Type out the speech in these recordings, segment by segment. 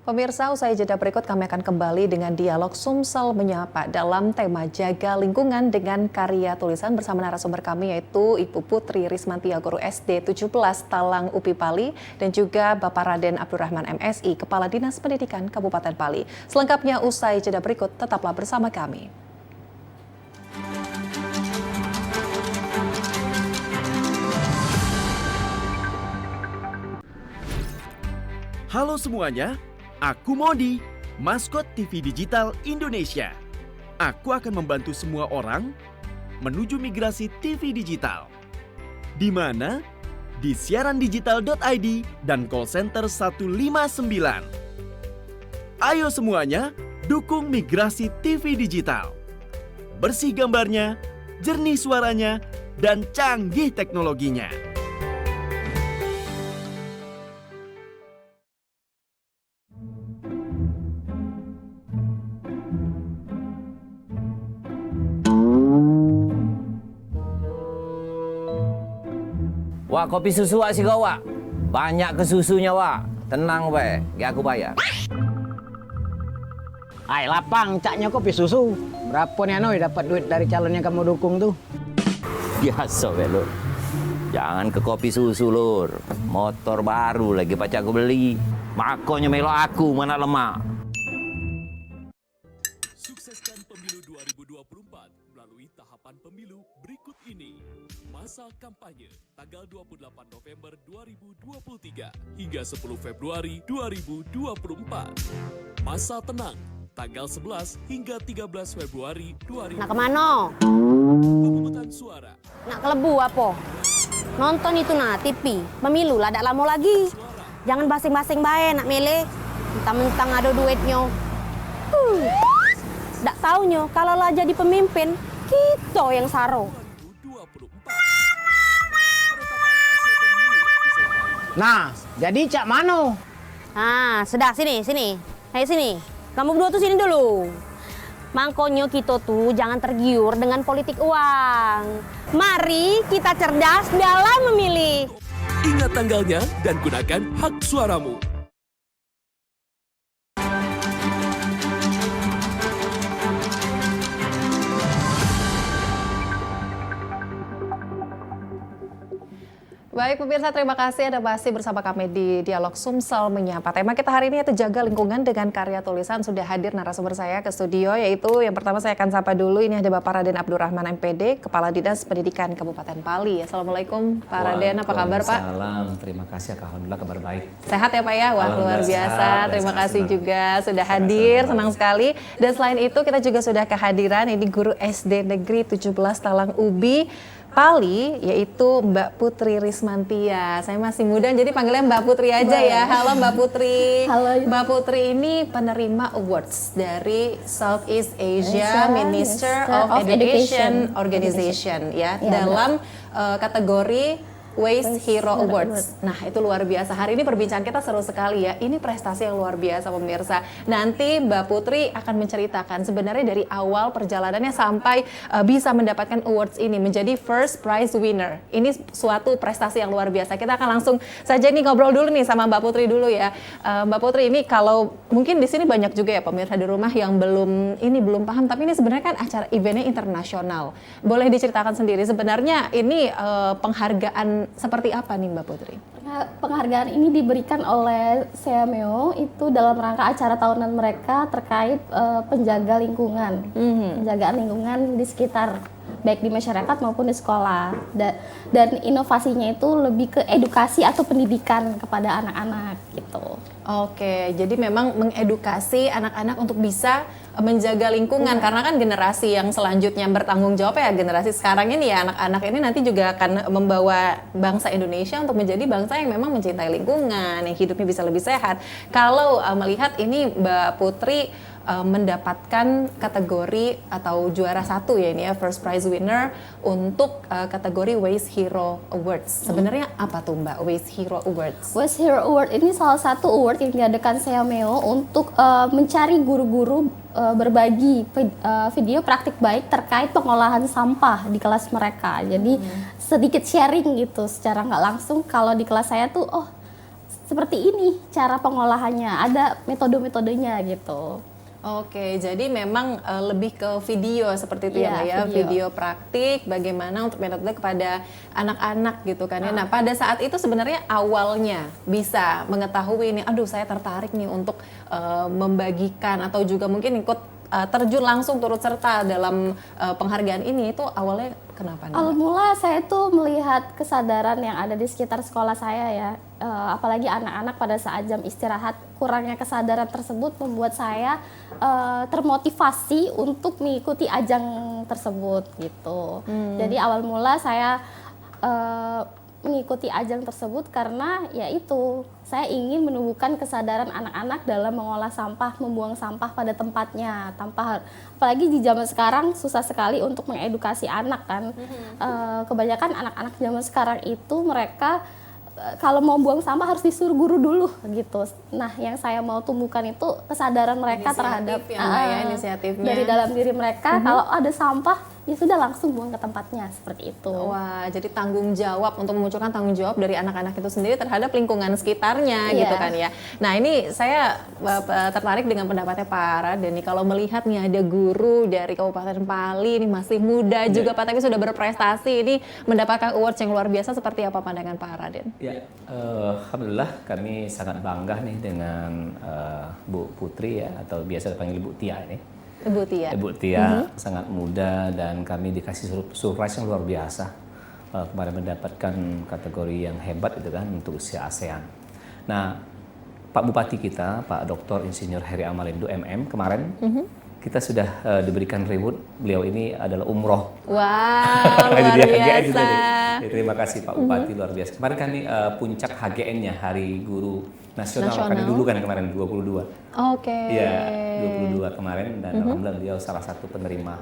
Pemirsa, usai jeda berikut kami akan kembali dengan dialog Sumsel Menyapa dalam tema jaga lingkungan dengan karya tulisan bersama narasumber kami yaitu Ibu Putri Rismantia, guru SD 17 Talang UPI Pali dan juga Bapak Raden Abdurrahman MSI, Kepala Dinas Pendidikan Kabupaten Pali. Selengkapnya usai jeda berikut, tetaplah bersama kami. Halo semuanya. Aku Modi, maskot TV Digital Indonesia. Aku akan membantu semua orang menuju migrasi TV digital. Di mana? Di siarandigital.id dan call center 159. Ayo semuanya, dukung migrasi TV digital. Bersih gambarnya, jernih suaranya, dan canggih teknologinya. Wah, kopi susu wak si kau wak. Banyak ke susunya wak. Tenang we, gak aku bayar. Ay, lapang caknya kopi susu. Berapa nih Anoy dapat duit dari calon yang kamu dukung tuh? Biasa we lur. Jangan ke kopi susu lur. Motor baru lagi pacar aku beli. Makanya melo aku mana lemak. Sukseskan pemilu 2024 melalui tahapan pemilu berikut ini. Masa kampanye tanggal 28 November 2023 hingga 10 Februari 2024. Masa tenang tanggal 11 hingga 13 Februari 2024. Nak kemana? Pemungutan suara. Nak kelebu apa? Nonton itu nah TV. Pemilu lah, tak lama lagi. Jangan basing-basing bae nak milih. Mentang-mentang ada duitnya. Tak taunya kalau lah jadi pemimpin, kita yang saro. 2024. Nah, jadi cak mano? Ah, sudah sini. Hai sini. Kamu berdua tuh sini dulu. Mangkonyo kita tuh jangan tergiur dengan politik uang. Mari kita cerdas dalam memilih. Ingat tanggalnya dan gunakan hak suaramu. Baik pemirsa, terima kasih Anda masih bersama kami di Dialog Sumsel Menyapa. Tema kita hari ini yaitu jaga lingkungan dengan karya tulisan. Sudah hadir narasumber saya ke studio, yaitu yang pertama saya akan sapa dulu. Ini ada Bapak Raden Abdurrahman MPD, Kepala Dinas Pendidikan Kabupaten Pali. Assalamualaikum Pak Raden, apa kabar Pak? Waalaikumsalam, terima kasih, alhamdulillah kabar baik. Sehat ya Pak ya? Wah luar biasa, sehat, terima sehat, kasih senang. juga sudah hadir, senang sekali. Dan selain itu kita juga sudah kehadiran, ini guru SD Negeri 17 Talang Ubi Pali, yaitu Mbak Putri Rismantia. Saya masih muda jadi panggilnya Mbak Putri aja ya. Halo Mbak Putri. Halo. Mbak Putri ini penerima awards dari Southeast Asia Minister of Education Organization ya, dalam kategori Waste Hero Awards. Nah, itu luar biasa. Hari ini perbincangan kita seru sekali ya. Ini prestasi yang luar biasa pemirsa. Nanti Mbak Putri akan menceritakan sebenarnya dari awal perjalanannya sampai bisa mendapatkan awards ini menjadi first prize winner. Ini suatu prestasi yang luar biasa. Kita akan langsung saja nih ngobrol dulu nih sama Mbak Putri dulu ya. Mbak Putri ini kalau mungkin di sini banyak juga ya pemirsa di rumah yang belum paham, tapi ini sebenarnya kan acara eventnya internasional. Boleh diceritakan sendiri sebenarnya ini penghargaan seperti apa nih Mbak Putri? Penghargaan ini diberikan oleh Seameo itu dalam rangka acara tahunan mereka terkait penjaga lingkungan, penjagaan lingkungan di sekitar baik di masyarakat maupun di sekolah. Dan inovasinya itu lebih ke edukasi atau pendidikan kepada anak-anak gitu. Oke, jadi memang mengedukasi anak-anak untuk bisa menjaga lingkungan karena kan generasi yang selanjutnya bertanggung jawab ya, generasi sekarang ini ya, anak-anak ini nanti juga akan membawa bangsa Indonesia untuk menjadi bangsa yang memang mencintai lingkungan, yang hidupnya bisa lebih sehat. Kalau melihat ini Mbak Putri mendapatkan kategori atau juara satu ya ini ya, first prize winner untuk kategori Waste Hero Awards. Sebenarnya apa tuh Mbak Waste Hero Awards? Waste Hero Award ini salah satu award yang diadakan Seameo untuk mencari guru-guru berbagi video praktik baik terkait pengolahan sampah di kelas mereka. Jadi sedikit sharing gitu secara nggak langsung, kalau di kelas saya tuh seperti ini cara pengolahannya, ada metode-metodenya gitu. Oke, jadi memang lebih ke video seperti itu Iya, ya Mbak ya, video. video praktik bagaimana untuk metode kepada anak-anak gitu kan ya. Nah pada saat itu sebenarnya awalnya bisa mengetahui nih, aduh saya tertarik nih untuk membagikan atau juga mungkin ikut terjun langsung turut serta dalam penghargaan ini, itu awalnya kenapa nih Mbak? Awal mula saya tuh melihat kesadaran yang ada di sekitar sekolah saya ya, apalagi anak-anak pada saat jam istirahat, kurangnya kesadaran tersebut membuat saya termotivasi untuk mengikuti ajang tersebut gitu. Jadi awal mula saya mengikuti ajang tersebut karena yaitu saya ingin menumbuhkan kesadaran anak-anak dalam mengolah sampah, membuang sampah pada tempatnya tanpa, apalagi di zaman sekarang susah sekali untuk mengedukasi anak kan. Kebanyakan anak-anak zaman sekarang itu mereka kalau mau buang sampah harus disuruh guru dulu gitu. Nah, yang saya mau tumbuhkan itu kesadaran mereka Inisiatif terhadap ya, Mbak, ya, inisiatifnya. dari dalam diri mereka. Kalau ada sampah ya sudah langsung buang ke tempatnya seperti itu. Wah, jadi tanggung jawab untuk memunculkan tanggung jawab dari anak-anak itu sendiri terhadap lingkungan sekitarnya Iya. gitu kan ya. Nah ini saya tertarik dengan pendapatnya Pak Raden nih, kalau melihat nih ada guru dari Kabupaten Pali nih masih muda juga Pak, tapi sudah berprestasi ini mendapatkan awards yang luar biasa, seperti apa pandangan Pak Raden? Ya, alhamdulillah kami sangat bangga nih dengan Bu Putri ya, atau biasa dipanggil Bu Tia ini. Ibu Tia. Ibu Tia sangat muda dan kami dikasih surprise yang luar biasa. Kemarin mendapatkan kategori yang hebat itu kan untuk usia ASEAN. Nah, Pak Bupati kita, Pak Dr. Insinyur Heri Amalindo MM kemarin kita sudah diberikan reward. Beliau ini adalah umroh. Wow, luar Jadi biasa. Jadi, terima kasih Pak Bupati, luar biasa. Kemarin kami puncak HGN-nya, Hari Guru Nasional. Kan dulu kan kemarin 22. Oke. Iya, 22 kemarin dan alhamdulillah beliau salah satu penerima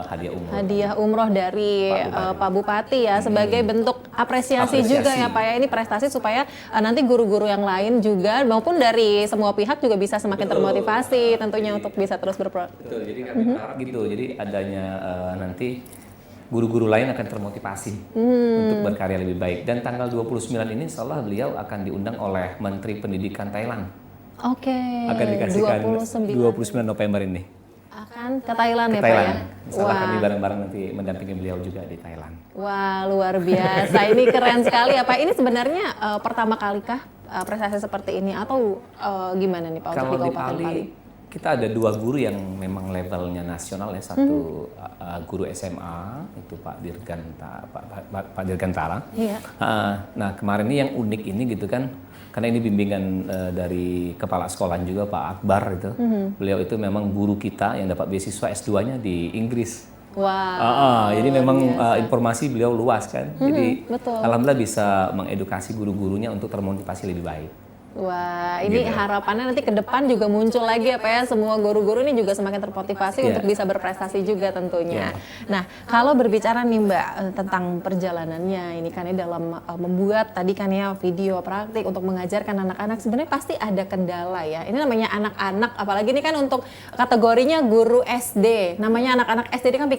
hadiah umroh. Hadiah umroh dari Pak Bupati ya, sebagai bentuk apresiasi juga ya Pak ya, ini prestasi supaya nanti guru-guru yang lain juga maupun dari semua pihak juga bisa semakin termotivasi tentunya untuk bisa terus Betul, jadi kami harap gitu, jadi adanya nanti guru-guru lain akan termotivasi untuk berkarya lebih baik. Dan tanggal 29 ini insya Allah beliau akan diundang oleh Menteri Pendidikan Thailand. Oke. Akan dikasihkan 29 November ini. Akan ke Thailand Ke ya Pak Thailand. ya? Insya Allah kami bareng-bareng nanti mendampingi beliau juga di Thailand. Wah, luar biasa. Ini keren sekali ya Pak. Ini sebenarnya pertama kalikah prestasi seperti ini atau gimana nih Pak untuk Kalau di di Kabupaten Pali? Pali, kita ada 2 guru yang memang levelnya nasional ya. Satu guru SMA, itu Pak Dirgantara. Iya. Nah, kemarin ini yang unik ini gitu kan, karena ini bimbingan dari kepala sekolah juga Pak Akbar itu. Beliau itu memang guru kita yang dapat beasiswa S2-nya di Inggris. Wow. Jadi memang informasi beliau luas kan. Jadi betul. alhamdulillah bisa mengedukasi guru-gurunya untuk termotivasi lebih baik. Wah, ini Gitu. harapannya nanti ke depan juga muncul lagi ya Pak ya, semua guru-guru ini juga semakin termotivasi untuk bisa berprestasi juga tentunya. Nah, kalau berbicara nih Mbak tentang perjalanannya, ini kan ya dalam membuat tadi kan ya video praktik untuk mengajarkan anak-anak, sebenarnya pasti ada kendala ya. Ini namanya anak-anak, apalagi ini kan untuk kategorinya guru SD, namanya anak-anak SD ini kan